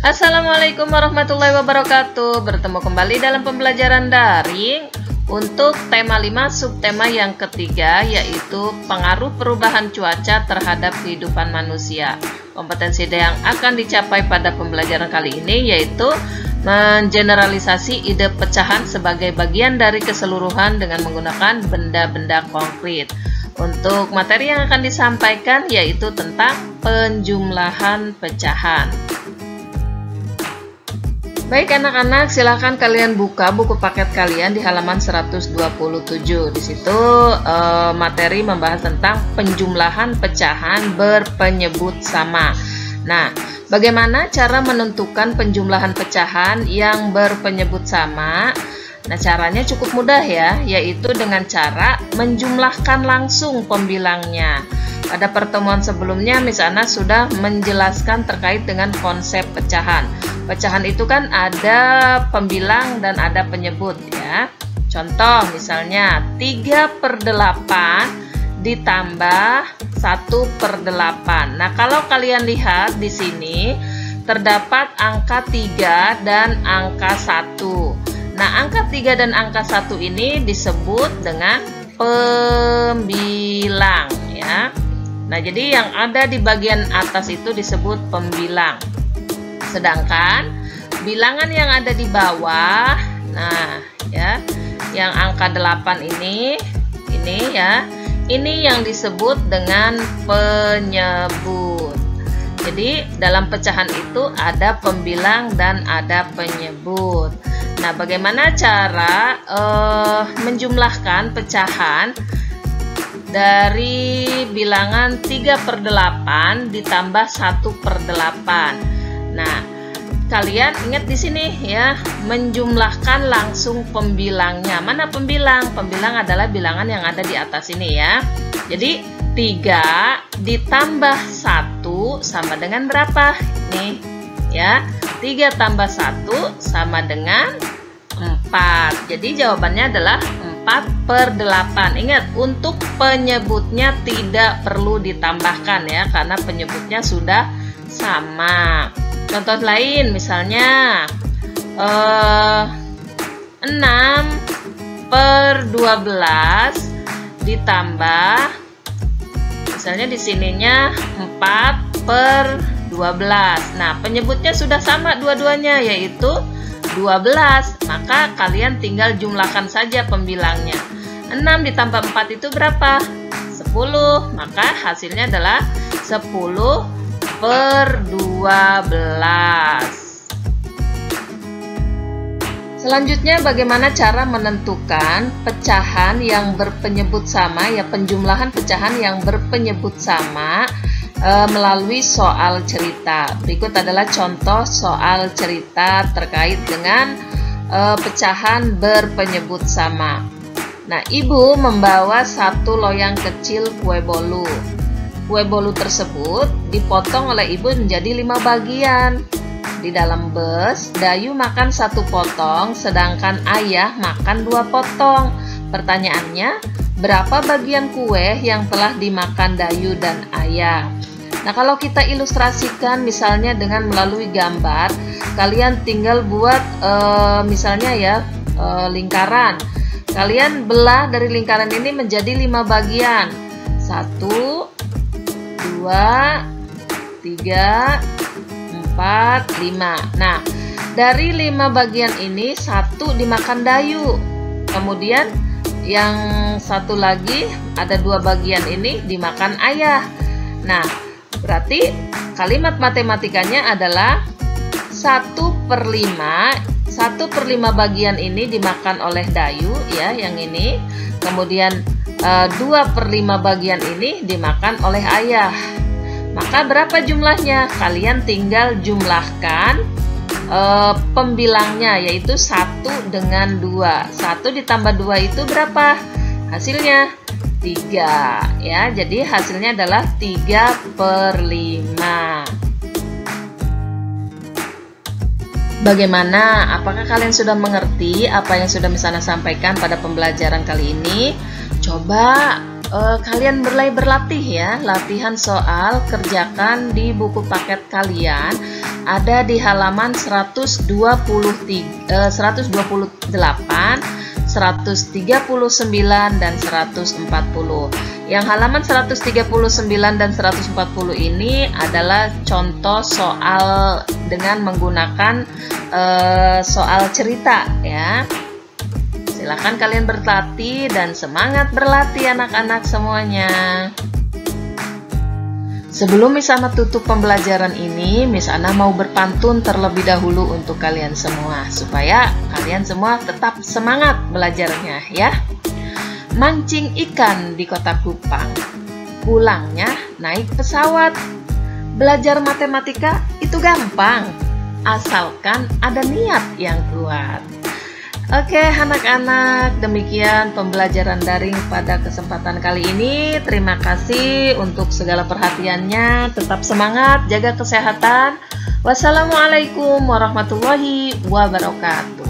Assalamualaikum warahmatullahi wabarakatuh. Bertemu kembali dalam pembelajaran daring untuk tema 5 subtema yang ketiga, yaitu pengaruh perubahan cuaca terhadap kehidupan manusia. Kompetensi yang akan dicapai pada pembelajaran kali ini yaitu mengeneralisasi ide pecahan sebagai bagian dari keseluruhan dengan menggunakan benda-benda konkret. Untuk materi yang akan disampaikan yaitu tentang penjumlahan pecahan. Baik anak-anak, silakan kalian buka buku paket kalian di halaman 127. Di situ materi membahas tentang penjumlahan pecahan berpenyebut sama. Nah, bagaimana cara menentukan penjumlahan pecahan yang berpenyebut sama? Nah, caranya cukup mudah ya, yaitu dengan cara menjumlahkan langsung pembilangnya. Pada pertemuan sebelumnya Miss Ana sudah menjelaskan terkait dengan konsep pecahan. Pecahan itu kan ada pembilang dan ada penyebut ya. Contoh misalnya 3/8 ditambah 1/8. Nah, kalau kalian lihat di sini terdapat angka 3 dan angka 1. Nah, angka 3 dan angka 1 ini disebut dengan pembilang ya. Nah, jadi yang ada di bagian atas itu disebut pembilang. Sedangkan bilangan yang ada di bawah, nah ya, yang angka 8 ini ya, ini yang disebut dengan penyebut. Jadi dalam pecahan itu ada pembilang dan ada penyebut. Nah, bagaimana cara menjumlahkan pecahan dari bilangan 3/8 ditambah 1/8? Nah, kalian ingat di sini ya, menjumlahkan langsung pembilangnya. Mana pembilang? Pembilang adalah bilangan yang ada di atas ini ya. Jadi 3 ditambah 1 sama dengan berapa? Nih ya, 3 tambah 1 sama dengan 4. Jadi jawabannya adalah 4/8. Ingat, untuk penyebutnya tidak perlu ditambahkan ya, karena penyebutnya sudah sama. Contoh lain misalnya 6/12 ditambah, misalnya di sininya 4/12. Nah, penyebutnya sudah sama dua-duanya yaitu 12. Maka kalian tinggal jumlahkan saja pembilangnya. 6 ditambah 4 itu berapa? 10. Maka hasilnya adalah 10/12. Selanjutnya, bagaimana cara menentukan pecahan yang berpenyebut sama ya, penjumlahan pecahan yang berpenyebut sama melalui soal cerita. Berikut adalah contoh soal cerita terkait dengan pecahan berpenyebut sama. Nah, ibu membawa satu loyang kecil kue bolu. Kue bolu tersebut dipotong oleh ibu menjadi 5 bagian. Di dalam bus, Dayu makan 1 potong, sedangkan ayah makan 2 potong. Pertanyaannya, berapa bagian kue yang telah dimakan Dayu dan ayah? Nah, kalau kita ilustrasikan misalnya dengan melalui gambar, kalian tinggal buat misalnya ya lingkaran. Kalian belah dari lingkaran ini menjadi 5 bagian. 1, 2, 3, 4, 5. Nah, dari 5 bagian ini 1 dimakan Dayu. Kemudian yang 1 lagi ada 2 bagian ini dimakan ayah. Nah, berarti kalimat matematikanya adalah 1/5. 1/5 bagian ini dimakan oleh Dayu ya, yang ini. Kemudian 2/5 bagian ini dimakan oleh ayah. Maka berapa jumlahnya? Kalian tinggal jumlahkan pembilangnya, yaitu 1 dengan 2. 1 ditambah 2 itu berapa? Hasilnya 3 ya. Jadi hasilnya adalah 3/5. Bagaimana? Apakah kalian sudah mengerti apa yang sudah Miss Ana sampaikan pada pembelajaran kali ini? Coba kalian mulai berlatih ya. Latihan soal kerjakan di buku paket kalian ada di halaman 128, 139 dan 140. Yang halaman 139 dan 140 ini adalah contoh soal dengan menggunakan soal cerita ya. Silahkan kalian berlatih dan semangat berlatih anak-anak semuanya. Sebelum Miss Ana tutup pembelajaran ini, Miss Ana mau berpantun terlebih dahulu untuk kalian semua, supaya kalian semua tetap semangat belajarnya ya. Mancing ikan di kota Kupang, pulangnya naik pesawat. Belajar matematika itu gampang, asalkan ada niat yang kuat. Oke anak-anak, demikian pembelajaran daring pada kesempatan kali ini. Terima kasih untuk segala perhatiannya. Tetap semangat, jaga kesehatan. Wassalamualaikum warahmatullahi wabarakatuh.